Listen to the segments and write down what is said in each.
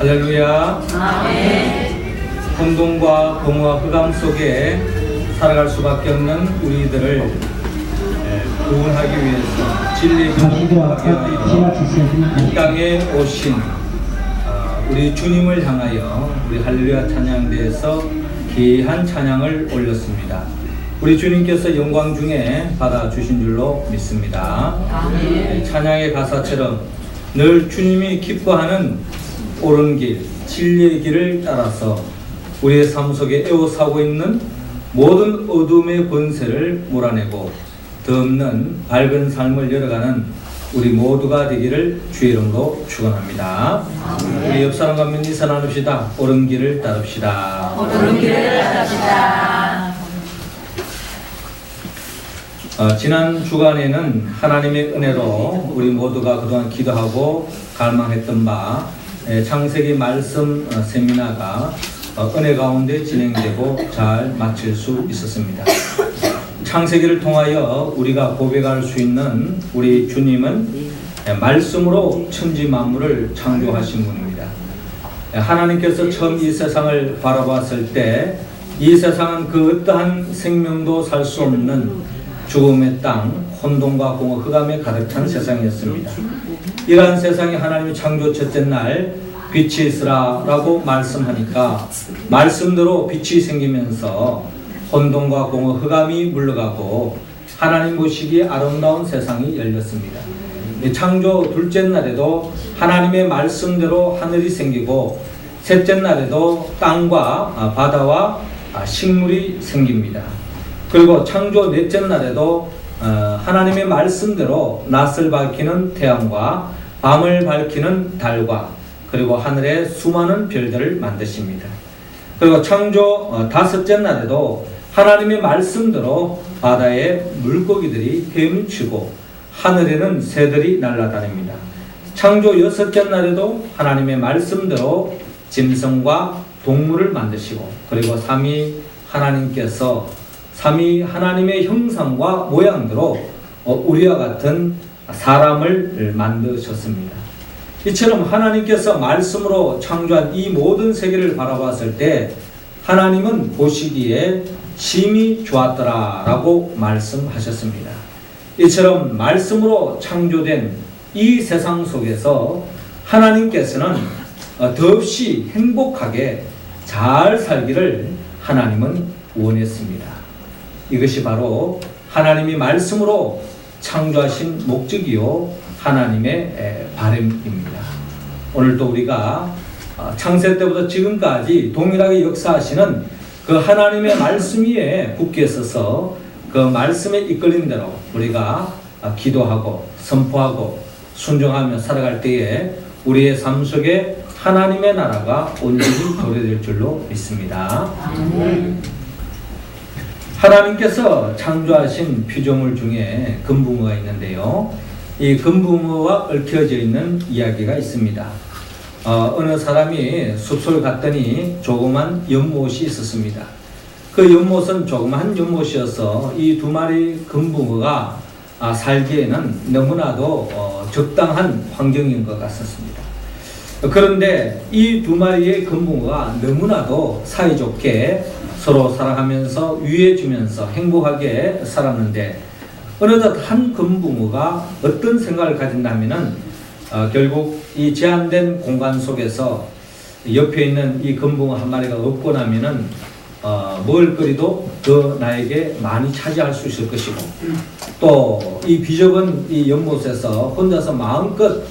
할렐루야. 아멘. 혼돈과 공허와 흑암 속에 살아갈 수밖에 없는 우리들을 구원하기 위해서 진리의 길을 이 땅에 오신 우리 주님을 향하여 우리 할렐루야 찬양대에서 귀한 찬양을 올렸습니다. 우리 주님께서 영광 중에 받아주신 줄로 믿습니다. 아멘. 찬양의 가사처럼 늘 주님이 기뻐하는 옳은 길, 진리의 길을 따라서 우리의 삶 속에 애워싸고 있는 모든 어둠의 번세를 몰아내고 덧없는 밝은 삶을 열어가는 우리 모두가 되기를 주의 이름으로 축원합니다. 우리 옆 사람과 민니서 나눕시다. 옳은 길을 따릅시다. 옳은 길을 따릅시다. 지난 주간에는 하나님의 은혜로 우리 모두가 그동안 기도하고 갈망했던 바 창세기 말씀 세미나가 은혜 가운데 진행되고 잘 마칠 수 있었습니다. 창세기를 통하여 우리가 고백할 수 있는 우리 주님은 말씀으로 천지 만물을 창조하신 분입니다. 하나님께서 처음 이 세상을 바라봤을 때 이 세상은 그 어떠한 생명도 살 수 없는 죽음의 땅, 혼돈과 공허, 흑암에 가득 찬 세상이었습니다. 이러한 세상에 하나님이 창조 첫째 날 빛이 있으라 라고 말씀하니까 말씀대로 빛이 생기면서 혼돈과 공허, 흑암이 물러가고 하나님 보시기에 아름다운 세상이 열렸습니다. 창조 둘째 날에도 하나님의 말씀대로 하늘이 생기고 셋째 날에도 땅과 바다와 식물이 생깁니다. 그리고 창조 넷째 날에도 하나님의 말씀대로 낮을 밝히는 태양과 밤을 밝히는 달과 그리고 하늘의 수많은 별들을 만드십니다. 그리고 창조 다섯째 날에도 하나님의 말씀대로 바다에 물고기들이 헤엄치고 하늘에는 새들이 날아다닙니다. 창조 여섯째 날에도 하나님의 말씀대로 짐승과 동물을 만드시고 그리고 삼위 하나님께서 삼위 하나님의 형상과 모양대로 우리와 같은 사람을 만드셨습니다. 이처럼 하나님께서 말씀으로 창조한 이 모든 세계를 바라봤을 때 하나님은 보시기에 심히 좋았더라 라고 말씀하셨습니다. 이처럼 말씀으로 창조된 이 세상 속에서 하나님께서는 더없이 행복하게 잘 살기를 하나님은 원했습니다. 이것이 바로 하나님이 말씀으로 창조하신 목적이요 하나님의 바람입니다. 오늘도 우리가 창세 때부터 지금까지 동일하게 역사하시는 그 하나님의 말씀 위에 굳게 서서 그 말씀에 이끌린 대로 우리가 기도하고 선포하고 순종하며 살아갈 때에 우리의 삶 속에 하나님의 나라가 온전히 도래될 줄로 믿습니다. 하나님께서 창조하신 피조물 중에 금붕어가 있는데요. 이 금붕어와 얽혀져 있는 이야기가 있습니다. 어느 사람이 숲속을 갔더니 조그만 연못이 있었습니다. 그 연못은 조그만 연못이어서 이 두 마리 금붕어가 살기에는 너무나도 적당한 환경인 것 같았습니다. 그런데 이 두 마리의 금붕어가 너무나도 사이좋게 서로 사랑하면서 위해주면서 행복하게 살았는데 어느덧 한 금붕어가 어떤 생각을 가진다면은 결국 이 제한된 공간 속에서 옆에 있는 이 금붕어 한 마리가 없고 나면은 먹을거리도 더 나에게 많이 차지할 수 있을 것이고 또 이 비좁은 이 연못에서 혼자서 마음껏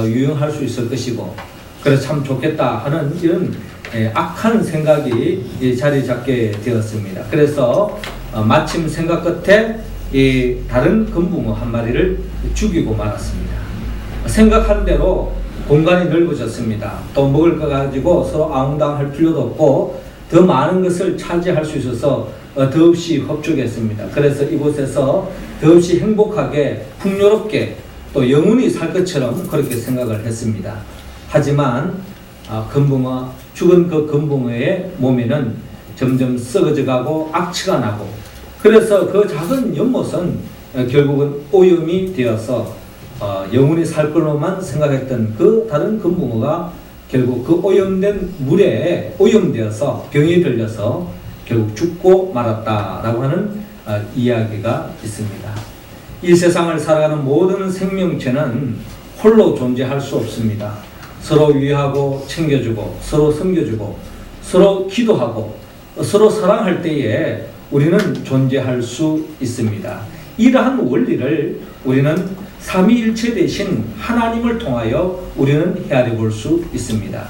유영할 수 있을 것이고 그래서 참 좋겠다 하는 이런 악한 생각이 자리 잡게 되었습니다. 그래서 마침 생각 끝에 이 다른 금붕어 한 마리를 죽이고 말았습니다. 생각한 대로 공간이 넓어졌습니다. 또 먹을 거 가지고 서로 아웅다웅할 필요도 없고 더 많은 것을 차지할 수 있어서 더없이 흡족했습니다. 그래서 이곳에서 더없이 행복하게 풍요롭게 또 영원히 살 것처럼 그렇게 생각을 했습니다. 하지만 죽은 그 금붕어의 몸에는 점점 썩어져 가고 악취가 나고 그래서 그 작은 연못은 결국은 오염이 되어서 영원히 살 걸로만 생각했던 그 다른 금붕어가 결국 그 오염된 물에 오염되어서 병이 들려서 결국 죽고 말았다라고 하는 이야기가 있습니다. 이 세상을 살아가는 모든 생명체는 홀로 존재할 수 없습니다. 서로 위하고 챙겨주고 서로 섬겨주고 서로 기도하고 서로 사랑할 때에 우리는 존재할 수 있습니다. 이러한 원리를 우리는 삼위일체 대신 하나님을 통하여 우리는 헤아려 볼 수 있습니다.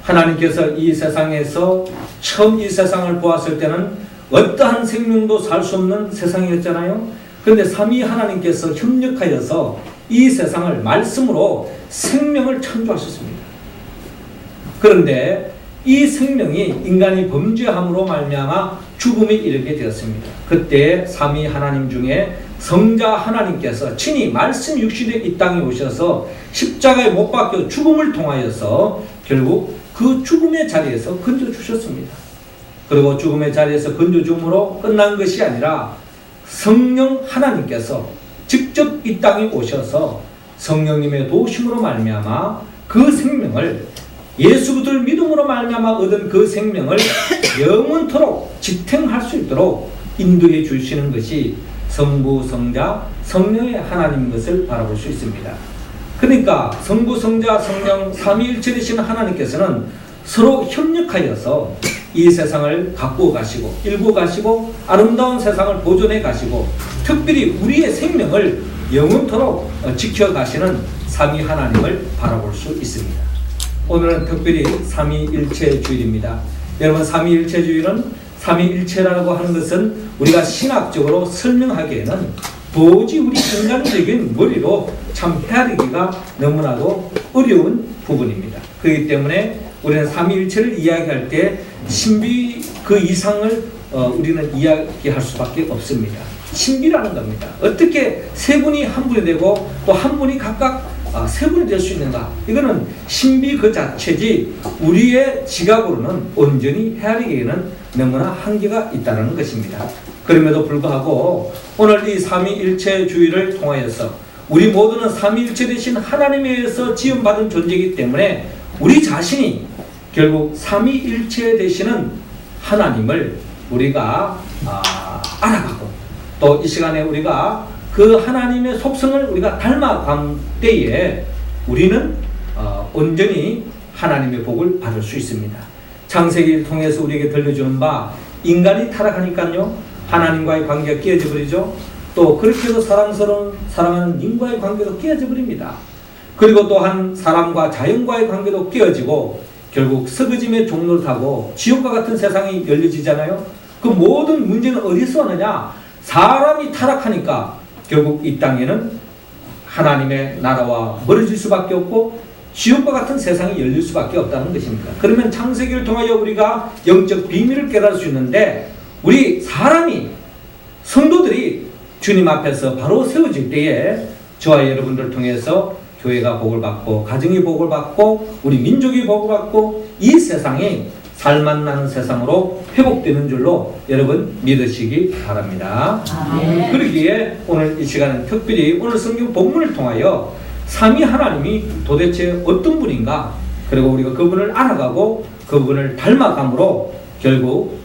하나님께서 이 세상에서 처음 이 세상을 보았을 때는 어떠한 생명도 살 수 없는 세상이었잖아요. 그런데 삼위 하나님께서 협력하여서 이 세상을 말씀으로 생명을 창조하셨습니다. 그런데 이 생명이 인간이 범죄함으로 말미암아 죽음에 이르게 되었습니다. 그때 삼위 하나님 중에 성자 하나님께서 친히 말씀 육신의 이 땅에 오셔서 십자가에 못 박혀 죽음을 통하여서 결국 그 죽음의 자리에서 건져주셨습니다. 그리고 죽음의 자리에서 건져줌으로 끝난 것이 아니라 성령 하나님께서 직접 이 땅에 오셔서 성령님의 도심으로 말미암아 그 생명을 예수 그리스도를 믿음으로 말미암아 얻은 그 생명을 영원토록 지탱할 수 있도록 인도해 주시는 것이 성부, 성자, 성령의 하나님인 것을 바라볼 수 있습니다. 그러니까 성부, 성자, 성령 삼위일체 되신 하나님께서는 서로 협력하여서 이 세상을 가꾸어 가시고 일구 가시고 아름다운 세상을 보존해 가시고 특별히 우리의 생명을 영원토록 지켜 가시는 삼위 하나님을 바라볼 수 있습니다. 오늘은 특별히 삼위일체 주일입니다. 여러분, 삼위일체 주일은 삼위일체라고 하는 것은 우리가 신학적으로 설명하기에는 도저히 우리 인간적인 머리로 참 헤아리기가 너무나도 어려운 부분입니다. 그렇기 때문에 우리는 삼위일체를 이야기할 때 신비 그 이상을 우리는 이야기할 수밖에 없습니다. 신비라는 겁니다. 어떻게 세 분이 한 분이 되고 또 한 분이 각각 세 분이 될 수 있는가? 이거는 신비 그 자체지 우리의 지각으로는 온전히 헤아리기에는 너무나 한계가 있다는 것입니다. 그럼에도 불구하고 오늘 이 삼위일체 주의를 통하여서 우리 모두는 삼위일체 되신 하나님에 의해서 지음받은 존재이기 때문에 우리 자신이 결국 삼위일체 되시는 하나님을 우리가 알아가고 또 이 시간에 우리가 그 하나님의 속성을 우리가 닮아간 때에 우리는 온전히 하나님의 복을 받을 수 있습니다. 창세기를 통해서 우리에게 들려주는 바 인간이 타락하니까요 하나님과의 관계가 깨어져 버리죠. 또 그렇게 해서 사랑하는 님과의 관계도 깨어져 버립니다. 그리고 또한 사람과 자연과의 관계도 깨어지고 결국 썩어짐의 종로를 타고 지옥과 같은 세상이 열려지잖아요. 그 모든 문제는 어디서 오느냐? 사람이 타락하니까 결국 이 땅에는 하나님의 나라와 멀어질 수밖에 없고 지옥과 같은 세상이 열릴 수밖에 없다는 것입니다. 그러면 창세기를 통하여 우리가 영적 비밀을 깨달을 수 있는데 우리 사람이 성도들이 주님 앞에서 바로 세워질 때에 저와 여러분들을 통해서 교회가 복을 받고 가정이 복을 받고 우리 민족이 복을 받고 이 세상이 살만 나는 세상으로 회복되는 줄로 여러분 믿으시기 바랍니다. 그러기에 오늘 이 시간은 특별히 오늘 성경 본문을 통하여 삼위 하나님이 도대체 어떤 분인가 그리고 우리가 그분을 알아가고 그분을 닮아감으로 결국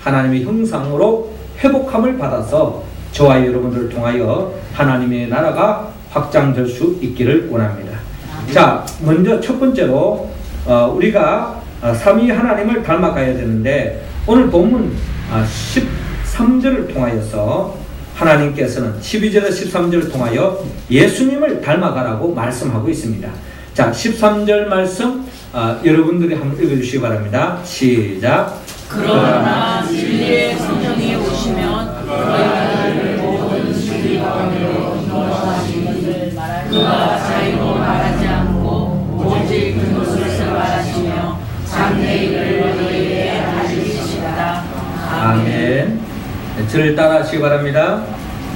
하나님의 형상으로 회복함을 받아서 저와 여러분들을 통하여 하나님의 나라가 확장될 수 있기를 원합니다. 자, 먼저 첫 번째로 우리가 삼위 하나님을 닮아가야 되는데 오늘 본문 13절을 통하여서 하나님께서는 12절에서 13절을 통하여 예수님을 닮아가라고 말씀하고 있습니다. 자, 13절 말씀 여러분들이 한번 읽어주시기 바랍니다. 시작. 그러나 진리의 성령이 오시면 너희를 모든 진리 가운데로 인도하시기를 그가 자유로 말하지 않고 오직 그것을 말하시며 장래일을 너희에게 알리시리라. 아멘. 저를 따라하시기 바랍니다.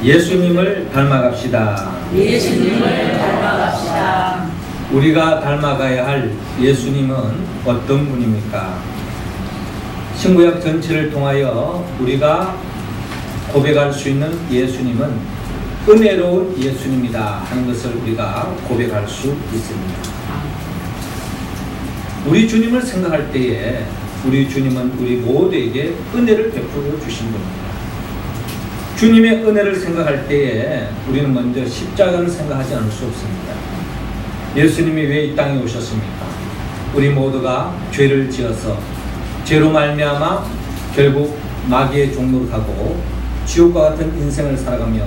예수님을 닮아갑시다. 예수님을 닮아갑시다. 우리가 닮아가야 할 예수님은 어떤 분입니까? 신구약 전체를 통하여 우리가 고백할 수 있는 예수님은 은혜로운 예수님이다 하는 것을 우리가 고백할 수 있습니다. 우리 주님을 생각할 때에 우리 주님은 우리 모두에게 은혜를 베풀어 주신 겁니다. 주님의 은혜를 생각할 때에 우리는 먼저 십자가를 생각하지 않을 수 없습니다. 예수님이 왜 이 땅에 오셨습니까? 우리 모두가 죄를 지어서 죄로 말미암아 결국 마귀의 종로로 가고 지옥과 같은 인생을 살아가며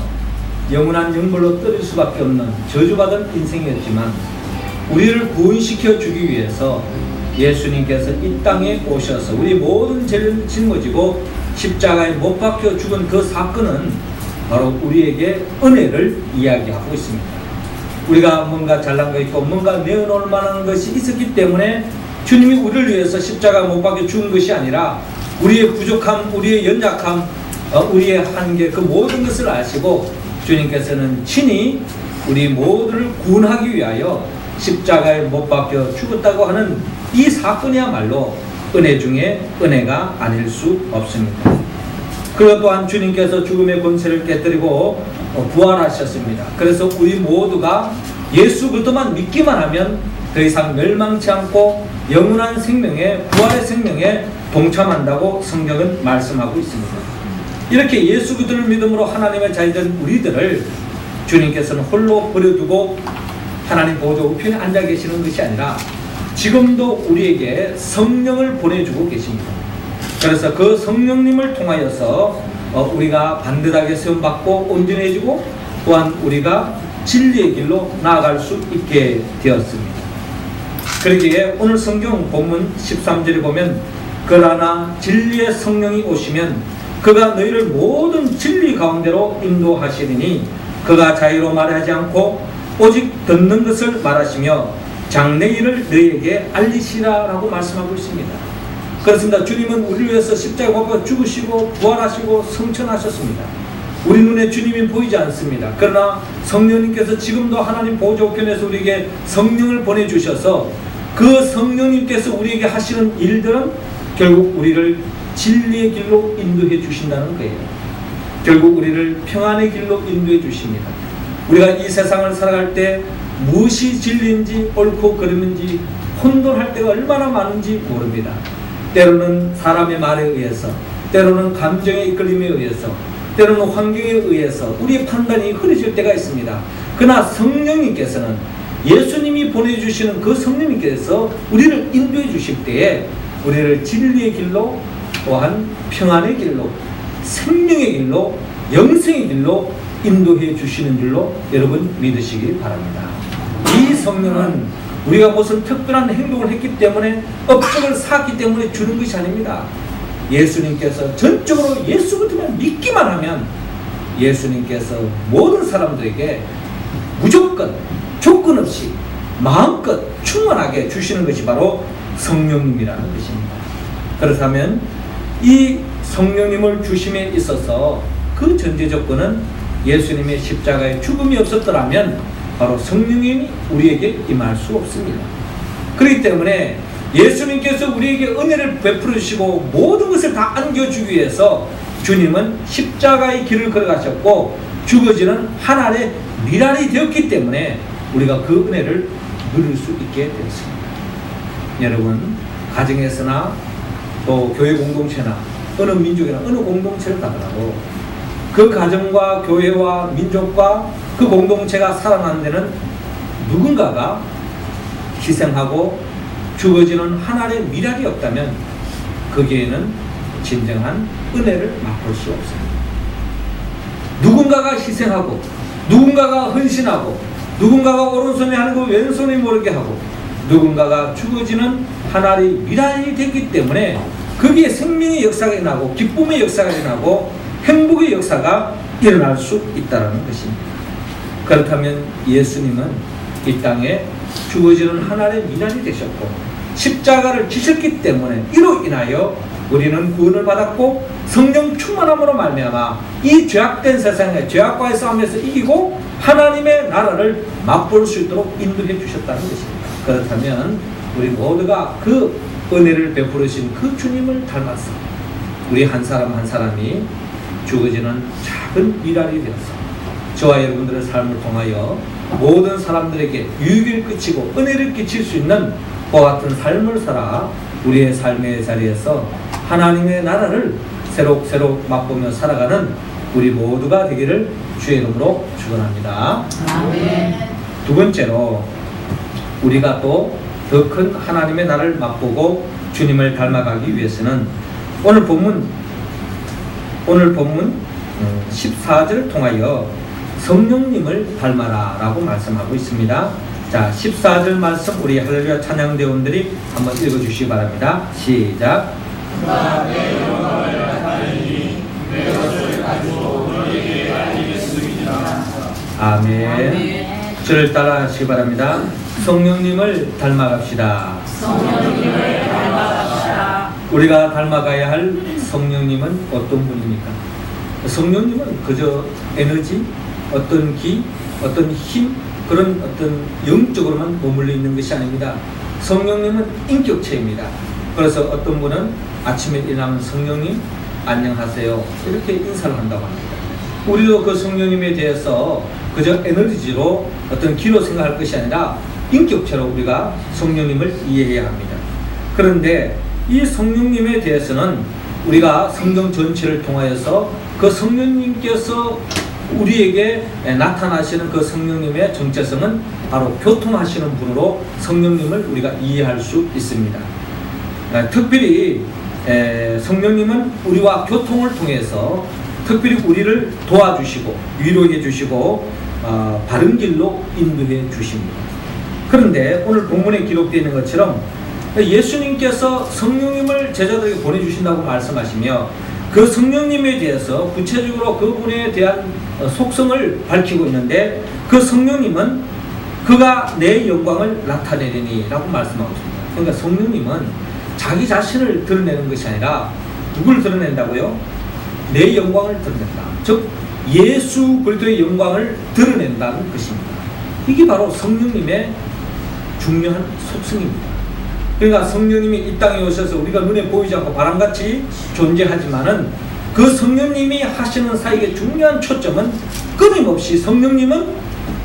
영원한 영벌로 떨어질 수밖에 없는 저주받은 인생이었지만 우리를 구원시켜 주기 위해서 예수님께서 이 땅에 오셔서 우리 모든 죄를 짊어지고 십자가에 못 박혀 죽은 그 사건은 바로 우리에게 은혜를 이야기하고 있습니다. 우리가 뭔가 잘난 거 있고 뭔가 내어놓을 만한 것이 있었기 때문에 주님이 우리를 위해서 십자가에 못 박혀 죽은 것이 아니라 우리의 부족함, 우리의 연약함, 우리의 한계 그 모든 것을 아시고 주님께서는 친히 우리 모두를 구원하기 위하여 십자가에 못 박혀 죽었다고 하는 이 사건이야말로 은혜 중에 은혜가 아닐 수 없습니다. 그리고 또한 주님께서 죽음의 권세를 깨뜨리고 부활하셨습니다. 그래서 우리 모두가 예수 그리스도만 믿기만 하면 더 이상 멸망치 않고 영원한 생명에 부활의 생명에 동참한다고 성경은 말씀하고 있습니다. 이렇게 예수 그리스도를 믿음으로 하나님의 자녀된 우리들을 주님께서는 홀로 버려두고 하나님 보좌 우편에 앉아 계시는 것이 아니라 지금도 우리에게 성령을 보내주고 계십니다. 그래서 그 성령님을 통하여서 우리가 반듯하게 세움받고 온전해지고 또한 우리가 진리의 길로 나아갈 수 있게 되었습니다. 그러기에 오늘 성경 본문 13절에 보면 그러나 진리의 성령이 오시면 그가 너희를 모든 진리 가운데로 인도하시리니 그가 자유로 말하지 않고 오직 듣는 것을 말하시며 장래일을 너희에게 알리시라라고 말씀하고 있습니다. 그렇습니다. 주님은 우리를 위해서 십자가에 못 박혀 죽으시고 부활하시고 성천하셨습니다. 우리 눈에 주님이 보이지 않습니다. 그러나 성령님께서 지금도 하나님 보좌 우편에서 우리에게 성령을 보내주셔서 그 성령님께서 우리에게 하시는 일들은 결국 우리를 진리의 길로 인도해 주신다는 거예요. 결국 우리를 평안의 길로 인도해 주십니다. 우리가 이 세상을 살아갈 때 무엇이 진리인지 옳고 그름인지 혼돈할 때가 얼마나 많은지 모릅니다. 때로는 사람의 말에 의해서, 때로는 감정의 이끌림에 의해서, 때로는 환경에 의해서 우리의 판단이 흐려질 때가 있습니다. 그러나 성령님께서는 예수님이 보내주시는 그 성령님께서 우리를 인도해 주실 때에 우리를 진리의 길로 또한 평안의 길로 생명의 길로 영생의 길로 인도해 주시는 줄로 여러분 믿으시기 바랍니다. 이 성령은 우리가 무슨 특별한 행동을 했기 때문에 업적을 쌓았기 때문에 주는 것이 아닙니다. 예수님께서 전적으로 예수 그리스도만 믿기만 하면 예수님께서 모든 사람들에게 무조건 조건 없이 마음껏 충만하게 주시는 것이 바로 성령님이라는 것입니다. 그렇다면 이 성령님을 주심에 있어서 그 전제 조건은 예수님의 십자가의 죽음이 없었더라면 바로 성령님이 우리에게 임할 수 없습니다. 그렇기 때문에 예수님께서 우리에게 은혜를 베풀어 주시고 모든 것을 다 안겨주기 위해서 주님은 십자가의 길을 걸어가셨고 죽어지는 하나의 미랄이 되었기 때문에 우리가 그 은혜를 누릴 수 있게 되었습니다. 여러분, 가정에서나 또 교회 공동체나 어느 민족이나 어느 공동체를 가더라도 그 가정과 교회와 민족과 그 공동체가 살아나는 데는 누군가가 희생하고 죽어지는 하나의 미랄이 없다면 거기에는 진정한 은혜를 맛볼 수 없습니다. 누군가가 희생하고 누군가가 헌신하고 누군가가 오른손에 하는 거 왼손이 모르게 하고 누군가가 죽어지는 하나의 미랄이 됐기 때문에 거기에 생명의 역사가 일어나고 기쁨의 역사가 일어나고 행복의 역사가 일어날 수 있다는 것입니다. 그렇다면 예수님은 이 땅에 죽어지는 하나의 미랄이 되셨고 십자가를 지셨기 때문에 이로 인하여 우리는 구원을 받았고 성령 충만함으로 말미암아 이 죄악된 세상에 죄악과의 싸움에서 이기고 하나님의 나라를 맛볼 수 있도록 인도해 주셨다는 것입니다. 그렇다면 우리 모두가 그 은혜를 베풀으신 그 주님을 닮았어 우리 한 사람 한 사람이 죽어지는 작은 미랄이 되어서 저와 여러분들의 삶을 통하여 모든 사람들에게 유익을 끼치고 은혜를 끼칠 수 있는 그와 같은 삶을 살아 우리의 삶의 자리에서 하나님의 나라를 새록새록 맛보며 살아가는 우리 모두가 되기를 주의 이름으로 축원합니다. 아멘. 두 번째로 우리가 또 더 큰 하나님의 나라를 맛보고 주님을 닮아가기 위해서는 오늘 본문 14절을 통하여 성령님을 닮아라 라고 말씀하고 있습니다. 자, 14절 말씀 우리 할렐루야 찬양대원들이 한번 읽어주시기 바랍니다. 시작. 아멘. 저를 따라 하시기 바랍니다. 성령님을 닮아갑시다. 성령님을 닮아갑시다. 우리가 닮아가야 할 성령님은 어떤 분입니까? 성령님은 그저 에너지, 어떤 기, 어떤 힘, 그런 어떤 영적으로만 머물러 있는 것이 아닙니다. 성령님은 인격체입니다. 그래서 어떤 분은 아침에 일어나면 성령님 안녕하세요 이렇게 인사를 한다고 합니다. 우리도 그 성령님에 대해서 그저 에너지로 어떤 기로 생각할 것이 아니라 인격체로 우리가 성령님을 이해해야 합니다. 그런데 이 성령님에 대해서는 우리가 성경 전체를 통하여서 그 성령님께서 우리에게 나타나시는 그 성령님의 정체성은 바로 교통하시는 분으로 성령님을 우리가 이해할 수 있습니다. 특별히 성령님은 우리와 교통을 통해서 특별히 우리를 도와주시고 위로해 주시고 바른 길로 인도해 주십니다. 그런데 오늘 본문에 기록되어 있는 것처럼 예수님께서 성령님을 제자들에게 보내주신다고 말씀하시며 그 성령님에 대해서 구체적으로 그분에 대한 속성을 밝히고 있는데 그 성령님은 그가 내 영광을 나타내리니 라고 말씀하고 있습니다. 그러니까 성령님은 자기 자신을 드러내는 것이 아니라 누굴 드러낸다고요? 내 영광을 드러낸다. 즉 예수 그리스도의 영광을 드러낸다는 것입니다. 이게 바로 성령님의 중요한 속성입니다. 그러니까 성령님이 이 땅에 오셔서 우리가 눈에 보이지 않고 바람같이 존재하지만은 그 성령님이 하시는 사역의 중요한 초점은 끊임없이 성령님은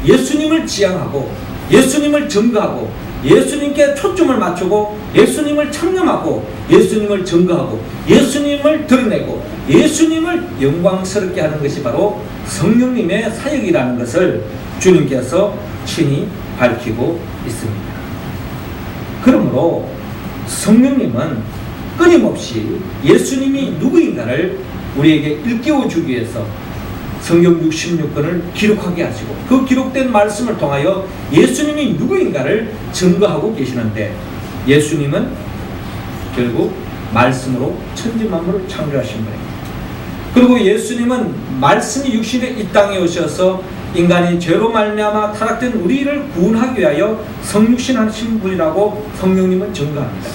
예수님을 지향하고 예수님을 증거하고 예수님께 초점을 맞추고 예수님을 창념하고 예수님을 증거하고 예수님을 드러내고 예수님을 영광스럽게 하는 것이 바로 성령님의 사역이라는 것을 주님께서 친히 밝히고 있습니다. 그러므로 성령님은 끊임없이 예수님이 누구인가를 우리에게 일깨워 주기 위해서 성경 66권을 기록하게 하시고 그 기록된 말씀을 통하여 예수님이 누구인가를 증거하고 계시는데 예수님은 결국 말씀으로 천지 만물을 창조하신 분입니다. 그리고 예수님은 말씀이 육신에 이 땅에 오셔서 인간이 죄로 말미암아 타락된 우리를 구원하기 위하여 성육신하신 분이라고 성령님은 증거합니다.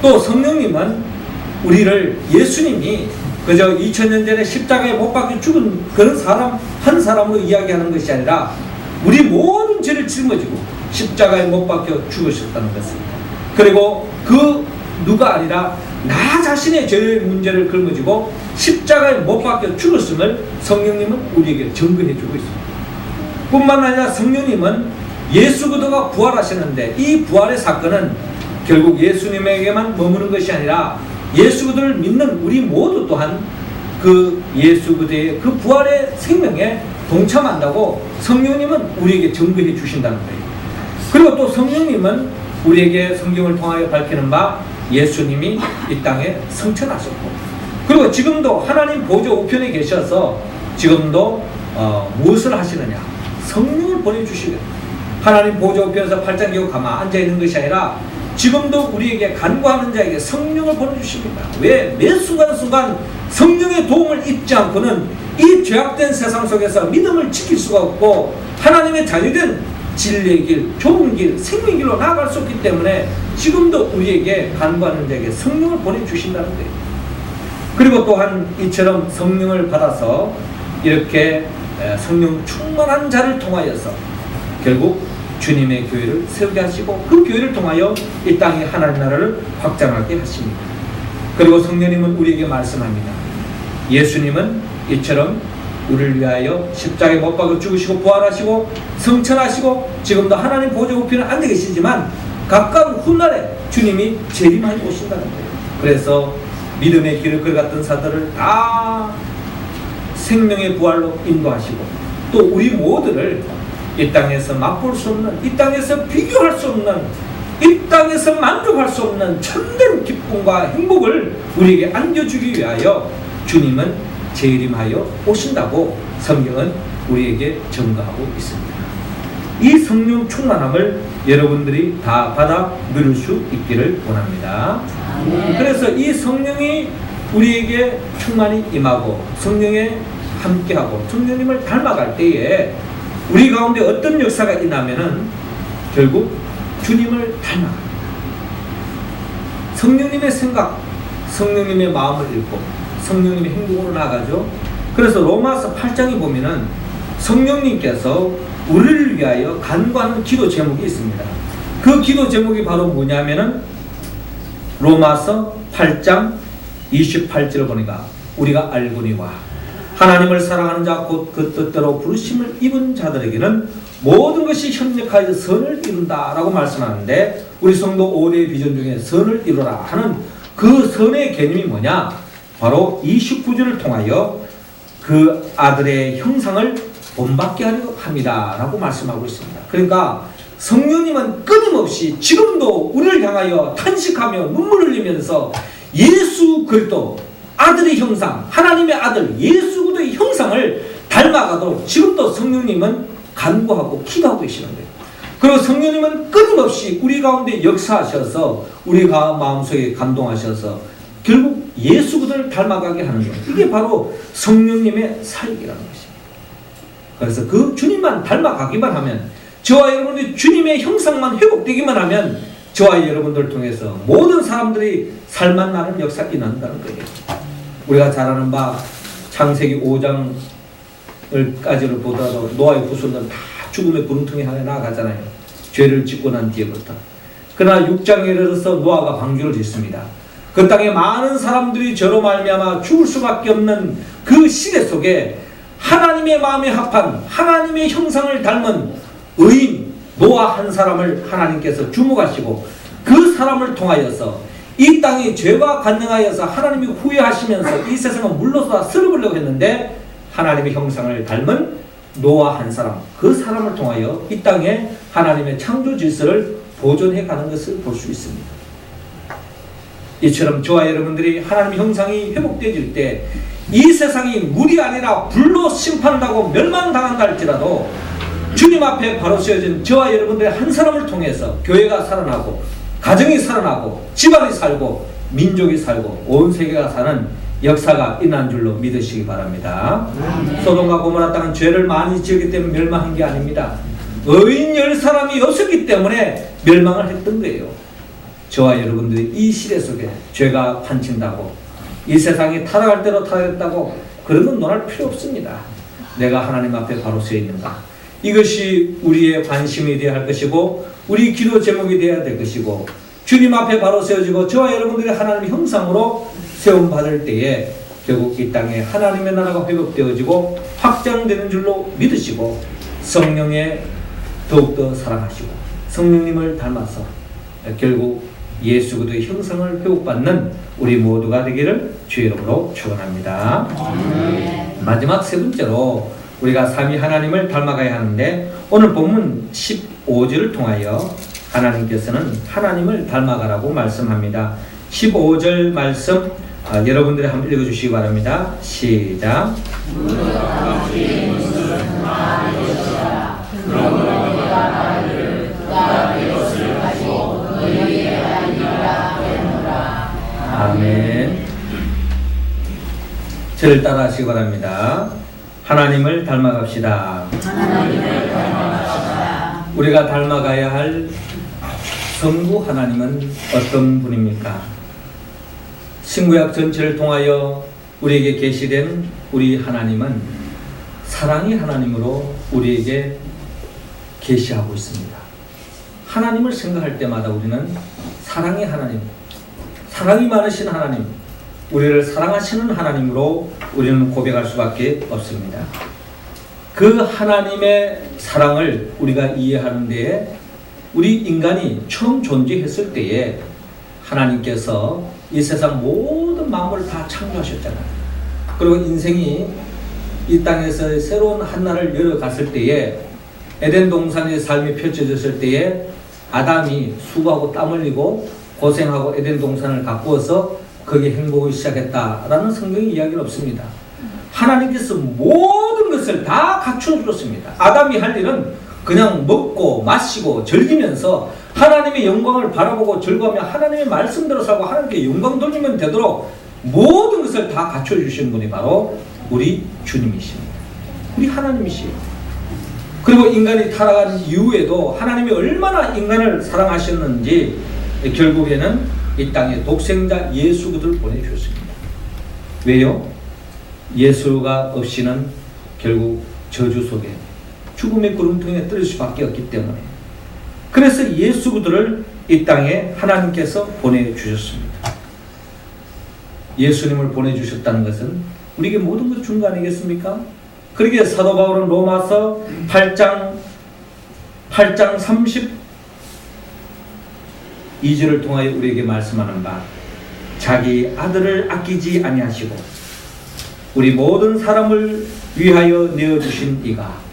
또 성령님은 우리를 예수님이 그저 2000년 전에 십자가에 못 박혀 죽은 그런 사람 한 사람으로 이야기하는 것이 아니라 우리 모든 죄를 짊어지고 십자가에 못 박혀 죽으셨다는 것입니다. 그리고 그 누가 아니라 나 자신의 죄의 문제를 짊어지고 십자가에 못 박혀 죽었음을 성령님은 우리에게 증거해 주고 있습니다. 뿐만 아니라 성령님은 예수 그리스도가 부활하셨는데 이 부활의 사건은 결국 예수님에게만 머무는 것이 아니라 예수 그리스도를 믿는 우리 모두 또한 그 예수 그리스도의 그 부활의 생명에 동참한다고 성령님은 우리에게 증거해 주신다는 거예요. 그리고 또 성령님은 우리에게 성경을 통하여 밝히는 바 예수님이 이 땅에 성천하셨고 그리고 지금도 하나님 보좌 우편에 계셔서 지금도 무엇을 하시느냐? 성령을 보내주시거든요. 하나님 보좌 우편에서 팔짱 끼고 가만 앉아있는 것이 아니라 지금도 우리에게 간구하는 자에게 성령을 보내주십니다. 왜? 매 순간순간 성령의 도움을 잊지 않고는 이 죄악된 세상 속에서 믿음을 지킬 수가 없고 하나님의 자유된 진리의 길, 좋은 길, 생명의 길로 나아갈 수 없기 때문에 지금도 우리에게 간구하는 자에게 성령을 보내주신다는 거예요. 그리고 또한 이처럼 성령을 받아서 이렇게 성령 충만한 자를 통하여서 결국 주님의 교회를 세우게 하시고 그 교회를 통하여 이 땅에 하나님 나라를 확장하게 하십니다. 그리고 성령님은 우리에게 말씀합니다. 예수님은 이처럼 우리를 위하여 십자가에 못 박아 죽으시고 부활하시고 성천하시고 지금도 하나님 보좌 우편에 앉아 계시지만 가까운 훗날에 주님이 재림하여 오신다는 거예요. 그래서 믿음의 길을 걸어갔던 자들을 다 생명의 부활로 인도하시고 또 우리 모두를 이 땅에서 맛볼 수 없는, 이 땅에서 비교할 수 없는, 이 땅에서 만족할 수 없는 참된 기쁨과 행복을 우리에게 안겨주기 위하여 주님은 재림하여 오신다고 성경은 우리에게 증거하고 있습니다. 이 성령 충만함을 여러분들이 다 받아 누릴 수 있기를 원합니다. 그래서 이 성령이 우리에게 충만히 임하고 성령에 함께하고 성령님을 닮아갈 때에 우리 가운데 어떤 역사가 있냐면은 결국 주님을 닮아갑니다. 성령님의 생각, 성령님의 마음을 읽고 성령님의 행동으로 나아가죠. 그래서 로마서 8장에 보면은 성령님께서 우리를 위하여 간구하는 기도 제목이 있습니다. 그 기도 제목이 바로 뭐냐면은 로마서 8장 28절을 보니까 우리가 알거니와 하나님을 사랑하는 자 곧 그 뜻대로 부르심을 입은 자들에게는 모든 것이 협력하여 선을 이룬다 라고 말씀하는데, 우리 성도 5대의 비전 중에 선을 이루라 하는 그 선의 개념이 뭐냐, 바로 29절을 통하여 그 아들의 형상을 본받게 하려 합니다 라고 말씀하고 있습니다. 그러니까 성령님은 끊임없이 지금도 우리를 향하여 탄식하며 눈물을 흘리면서 예수 그리스도 아들의 형상, 하나님의 아들 예수 그리스도의 형상을 닮아가도록 지금도 성령님은 간구하고 기도하고 계시는 거예요. 그리고 성령님은 끊임없이 우리 가운데 역사하셔서 우리가 마음속에 감동하셔서 결국 예수 그리스도를 닮아가게 하는 거예요. 이게 바로 성령님의 사역이라는 것입니다. 그래서 그 주님만 닮아가기만 하면, 저와 여러분들이 주님의 형상만 회복되기만 하면 저와 여러분들을 통해서 모든 사람들이 살만 나는 역사가 일어난다는 거예요. 우리가 잘 아는 바 창세기 5장을까지를 보더라도 노아의 후손들은 다 죽음의 구름통에 하나 나아가잖아요. 죄를 짓고 난 뒤에부터. 그러나 6장에 이르러서 노아가 방주를 짓습니다. 그 땅에 많은 사람들이 저로 말미암아 죽을 수밖에 없는 그 시대 속에 하나님의 마음에 합한 하나님의 형상을 닮은 의인 노아 한 사람을 하나님께서 주목하시고 그 사람을 통하여서 이 땅에 죄가 간능하여서 하나님이 후회하시면서 이 세상을 물러서 쓸어버리려고 했는데, 하나님의 형상을 닮은 노아 한 사람, 그 사람을 통하여 이 땅에 하나님의 창조 질서를 보존해 가는 것을 볼 수 있습니다. 이처럼 저와 여러분들이 하나님의 형상이 회복되어질 때 이 세상이 물이 아니라 불로 심판하고 멸망당한다 할지라도 주님 앞에 바로 세워진 저와 여러분들의 한 사람을 통해서 교회가 살아나고 가정이 살아나고 집안이 살고 민족이 살고 온 세계가 사는 역사가 일어난 줄로 믿으시기 바랍니다. 소돔과 고모라 땅은 죄를 많이 지었기 때문에 멸망한 게 아닙니다. 의인 10사람이 없었기 때문에 멸망을 했던 거예요. 저와 여러분들이 이 시대 속에 죄가 판친다고 이 세상이 타락할 대로 타락했다고 그런 건 논할 필요 없습니다. 내가 하나님 앞에 바로 서 있는가, 이것이 우리의 관심이 되어야 할 것이고 우리 기도 제목이 되어야 될 것이고, 주님 앞에 바로 세워지고 저와 여러분들이 하나님의 형상으로 세움받을 때에 결국 이 땅에 하나님의 나라가 회복되어지고 확장되는 줄로 믿으시고 성령에 더욱더 사랑하시고 성령님을 닮아서 결국 예수 그리스도의 형상을 회복받는 우리 모두가 되기를 주의 이름으로 축원합니다. 마지막 세 번째로 우리가 삼위 하나님을 닮아가야 하는데, 오늘 본문 15절을 통하여 하나님께서는 하나님을 닮아가라고 말씀합니다. 15절 말씀 여러분들이 한번 읽어주시기 바랍니다. 시작. 아멘. 저를 따라 하시기 바랍니다. 하나님을 닮아갑시다. 하나님을 닮아갑시다. 우리가 닮아가야 할 성부 하나님은 어떤 분입니까? 신구약 전체를 통하여 우리에게 계시된 우리 하나님은 사랑의 하나님으로 우리에게 계시하고 있습니다. 하나님을 생각할 때마다 우리는 사랑의 하나님, 사랑이 많으신 하나님, 우리를 사랑하시는 하나님으로 우리는 고백할 수밖에 없습니다. 그 하나님의 사랑을 우리가 이해하는 데에 우리 인간이 처음 존재했을 때에 하나님께서 이 세상 모든 만물을 다 창조하셨잖아요. 그리고 인생이 이 땅에서 새로운 한날을 열어갔을 때에 에덴 동산의 삶이 펼쳐졌을 때에 아담이 수고하고 땀 흘리고 고생하고 에덴 동산을 가꾸어서 거기에 행복을 시작했다라는 성경의 이야기는 없습니다. 하나님께서 모든 것을 다 갖추어 주었습니다. 아담이 할 일은 그냥 먹고 마시고 즐기면서 하나님의 영광을 바라보고 즐거워하며 하나님의 말씀대로 살고 하나님께 영광 돌리면 되도록 모든 것을 다 갖춰 주신 분이 바로 우리 주님이십니다. 우리 하나님이시에요. 그리고 인간이 타락한 이후에도 하나님이 얼마나 인간을 사랑하셨는지 결국에는 이 땅에 독생자 예수 그리스도를 보내주셨습니다. 왜요? 예수가 없이는 결국 저주 속에 죽음의 구름통에 떨어질 수밖에 없기 때문에, 그래서 예수 그리스도를 이 땅에 하나님께서 보내주셨습니다. 예수님을 보내주셨다는 것은 우리에게 모든 것 준 거 아니겠습니까? 그러기에 사도 바울은 로마서 8장 32절을 통하여 우리에게 말씀하는 바, 자기 아들을 아끼지 아니하시고 우리 모든 사람을 위하여 내어주신 이가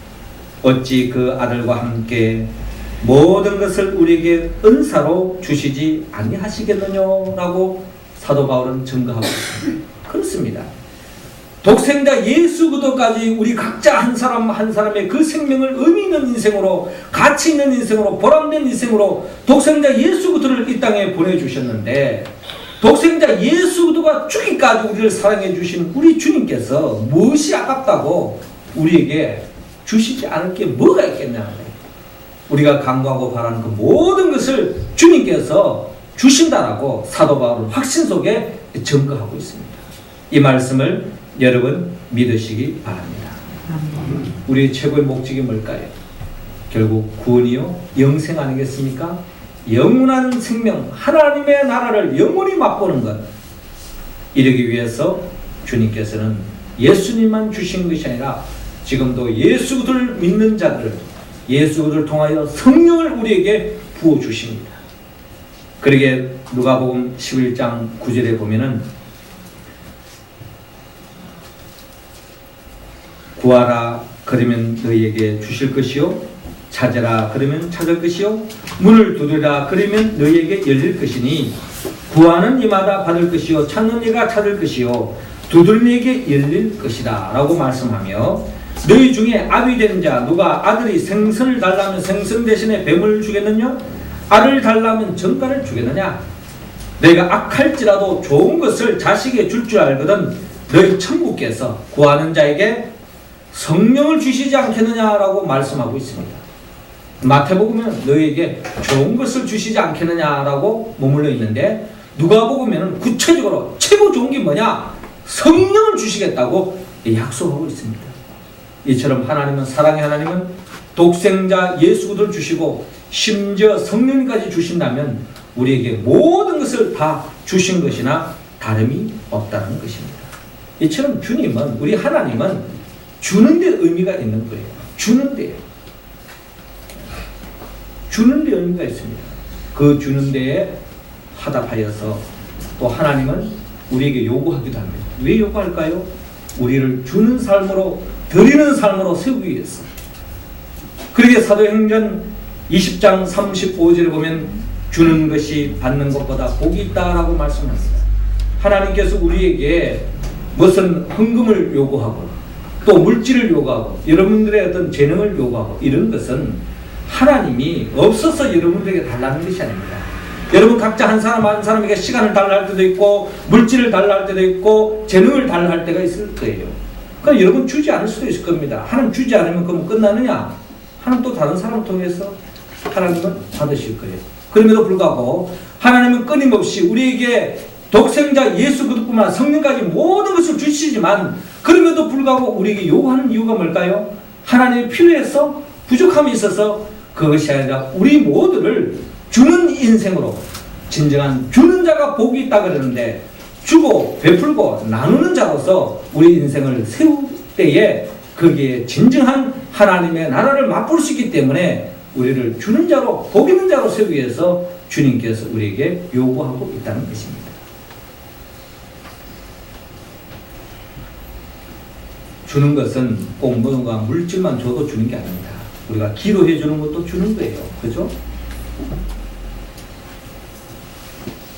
어찌 그 아들과 함께 모든 것을 우리에게 은사로 주시지 아니하시겠느냐라고 사도 바울은 증거하고 있습니다. 그렇습니다. 독생자 예수 그리스도까지 우리 각자 한 사람 한 사람의 그 생명을 의미 있는 인생으로, 가치 있는 인생으로, 보람된 인생으로 독생자 예수 그리스도를 이 땅에 보내주셨는데, 독생자 예수 그리스도가 죽기까지 우리를 사랑해 주신 우리 주님께서 무엇이 아깝다고 우리에게 주시지 않을 게 뭐가 있겠냐는 거예요. 우리가 간구하고 바라는 그 모든 것을 주님께서 주신다라고 사도 바울은 확신 속에 증거하고 있습니다. 이 말씀을 여러분 믿으시기 바랍니다. 우리의 최고의 목적이 뭘까요? 결국 구원이요, 영생 아니겠습니까? 영원한 생명, 하나님의 나라를 영원히 맛보는 것, 이러기 위해서 주님께서는 예수님만 주신 것이 아니라 지금도 예수 그리스도를 믿는 자들, 예수 그리스도를 통하여 성령을 우리에게 부어 주십니다. 그러게 누가복음 11장 9절에 보면은 구하라 그러면 너희에게 주실 것이요, 찾으라 그러면 찾을 것이요, 문을 두드리라 그러면 너희에게 열릴 것이니 구하는 이마다 받을 것이요, 찾는 이가 찾을 것이요, 두드리는 이에게 열릴 것이다 라고 말씀하며, 너희 중에 아비 된 자 누가 아들이 생선을 달라면 생선 대신에 뱀을 주겠느냐? 알을 달라면 정갈을 주겠느냐? 너희가 악할지라도 좋은 것을 자식에게 줄 줄 알거든 너희 천국께서 구하는 자에게 성령을 주시지 않겠느냐라고 말씀하고 있습니다. 마태복음은 너희에게 좋은 것을 주시지 않겠느냐라고 머물러 있는데, 누가복음에는 구체적으로 최고 좋은 게 뭐냐? 성령을 주시겠다고 약속하고 있습니다. 이처럼 하나님은, 사랑의 하나님은 독생자 예수 그리스도를 주시고 심지어 성령까지 주신다면 우리에게 모든 것을 다 주신 것이나 다름이 없다는 것입니다. 이처럼 주님은, 우리 하나님은 주는 데 의미가 있는 거예요. 주는 데 의미가 있습니다. 그 주는 데에 화답하여서 또 하나님은 우리에게 요구하기도 합니다. 왜 요구할까요? 우리를 주는 삶으로, 드리는 삶으로 세우기 위해서. 그러게 사도행전 20장 35절에 보면 주는 것이 받는 것보다 복이 있다라고 말씀합니다. 하나님께서 우리에게 무슨 헌금을 요구하고 또 물질을 요구하고 여러분들의 어떤 재능을 요구하고 이런 것은 하나님이 없어서 여러분들에게 달라는 것이 아닙니다. 여러분 각자 한 사람 한 사람에게 시간을 달라 할 때도 있고 물질을 달라 할 때도 있고 재능을 달라 할 때가 있을 거예요. 그럼 여러분 주지 않을 수도 있을 겁니다. 하나님 주지 않으면 그럼 끝나느냐? 하나님 또 다른 사람을 통해서 하나님은 받으실 거예요. 그럼에도 불구하고 하나님은 끊임없이 우리에게 독생자 예수 그리스도뿐만 아니라 성령까지 모든 것을 주시지만, 그럼에도 불구하고 우리에게 요구하는 이유가 뭘까요? 하나님의 필요해서, 부족함이 있어서 그것이 아니라 우리 모두를 주는 인생으로, 진정한 주는 자가 복이 있다 그러는데 주고 베풀고 나누는 자로서 우리 인생을 세울 때에 거기에 진정한 하나님의 나라를 맛볼 수 있기 때문에 우리를 주는 자로, 복 있는 자로 세우기 위해서 주님께서 우리에게 요구하고 있다는 것입니다. 주는 것은 꼭 뭔가 물질만 줘도 주는 게 아닙니다. 우리가 기도해 주는 것도 주는 거예요. 그죠?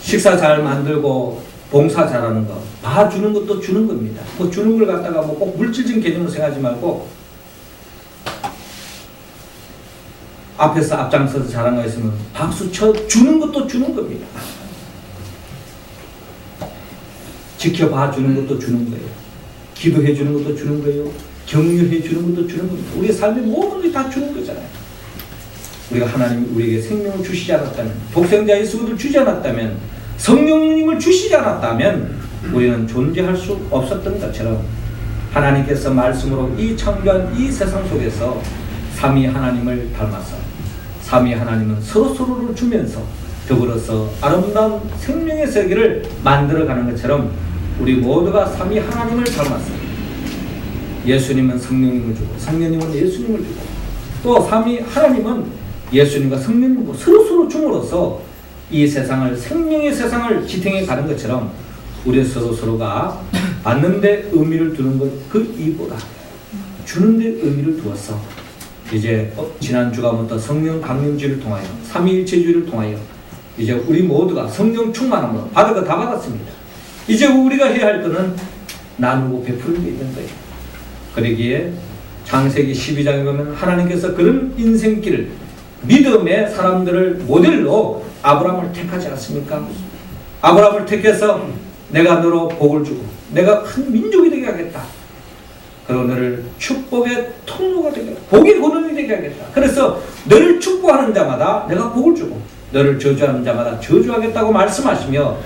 식사 잘 만들고 봉사 잘하는 거 봐주는 것도 주는 겁니다. 뭐 주는 걸 갖다가 뭐 꼭 물질적인 개념으로 생각하지 말고 앞에서 앞장서서 잘한 거 있으면 박수 쳐 주는 것도 주는 겁니다. 지켜봐 주는 것도 주는 거예요. 기도해 주는 것도 주는 거예요. 격려해 주는 것도 주는 겁니다. 우리의 삶의 모든 것이 다 주는 거잖아요. 우리가 하나님이 우리에게 생명을 주시지 않았다면, 독생자 예수를 주지 않았다면, 성령님을 주시지 않았다면 우리는 존재할 수 없었던 것처럼 하나님께서 말씀으로 이 창조한 이 세상 속에서 삼위 하나님을 닮아서 삼위 하나님은 서로서로를 주면서 더불어서 아름다운 생명의 세계를 만들어가는 것처럼 우리 모두가 삼위 하나님을 닮았어요. 예수님은 성령님을 주고 성령님은 예수님을 주고 또 삼위 하나님은 예수님과 성령님과 서로서로 줌으로써 이 세상을 생명의 세상을 지탱해 가는 것처럼 우리 서로서로가 받는 데 의미를 두는 것 그 이보다 주는 데 의미를 두어서 이제 지난주가부터 성령 강림주의를 통하여 삼위일체주의를 통하여 이제 우리 모두가 성령 충만함으로 받을 거 다 받았습니다. 이제 우리가 해야 할 것은 나누고 베푸는 게 있는 거예요. 그러기에 창세기 12장에 보면 하나님께서 그런 인생길 믿음의 사람들을 모델로 아브라함을 택하지 않습니까? 아브라함을 택해서 내가 너로 복을 주고 내가 큰 민족이 되게 하겠다. 그리고 너를 축복의 통로가 되게 하겠다. 복의 근원이 되게 하겠다. 그래서 너를 축복하는 자마다 내가 복을 주고 너를 저주하는 자마다 저주하겠다고 말씀하시며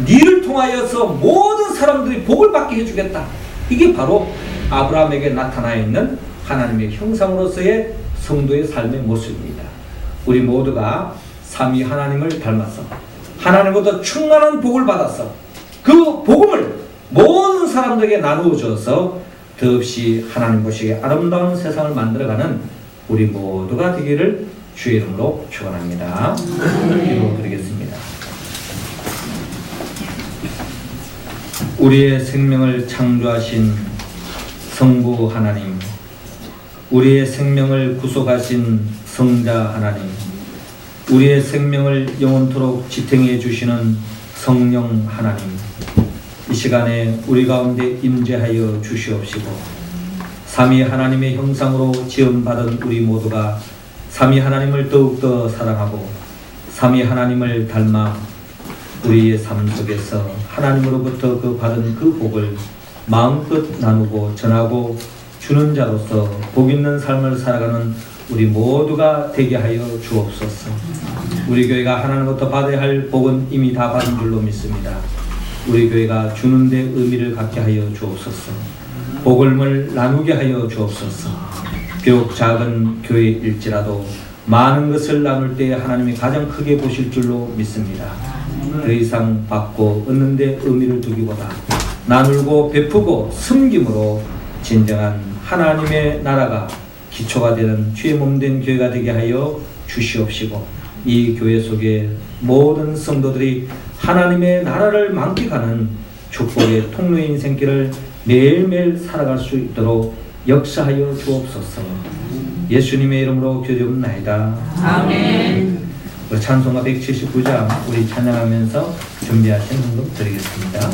너를 통하여서 모든 사람들이 복을 받게 해주겠다. 이게 바로 아브라함에게 나타나 있는 하나님의 형상으로서의 성도의 삶의 모습입니다. 우리 모두가 삼위 하나님을 닮아서 하나님보다 충만한 복을 받아서 그 복음을 모든 사람들에게 나누어 줘서 더없이 하나님 보시기에 아름다운 세상을 만들어가는 우리 모두가 되기를 주의 이름으로 축원합니다. 기도드리겠습니다. 우리의 생명을 창조하신 성부 하나님, 우리의 생명을 구속하신 성자 하나님, 우리의 생명을 영원토록 지탱해 주시는 성령 하나님, 이 시간에 우리 가운데 임재하여 주시옵시고 삼위 하나님의 형상으로 지음받은 우리 모두가 삼위 하나님을 더욱더 사랑하고 삼위 하나님을 닮아 우리의 삶 속에서 하나님으로부터 그 받은 그 복을 마음껏 나누고 전하고 주는 자로서 복 있는 삶을 살아가는 우리 모두가 되게 하여 주옵소서. 우리 교회가 하나님부터 받아야 할 복은 이미 다 받은 줄로 믿습니다. 우리 교회가 주는 데 의미를 갖게 하여 주옵소서. 복음을 나누게 하여 주옵소서. 비록 작은 교회일지라도 많은 것을 나눌 때 하나님이 가장 크게 보실 줄로 믿습니다. 더 이상 받고 얻는 데 의미를 두기보다 나누고 베푸고 섬김으로 진정한 하나님의 나라가 기초가 되는 주의 몸된 교회가 되게 하여 주시옵시고 이 교회 속에 모든 성도들이 하나님의 나라를 만끽하는 축복의 통로의 인생길을 매일매일 살아갈 수 있도록 역사하여 주옵소서. 예수님의 이름으로 기도드리옵나이다. 아멘. 찬송가 179장 우리 찬양하면서 준비하신 헌금 드리겠습니다.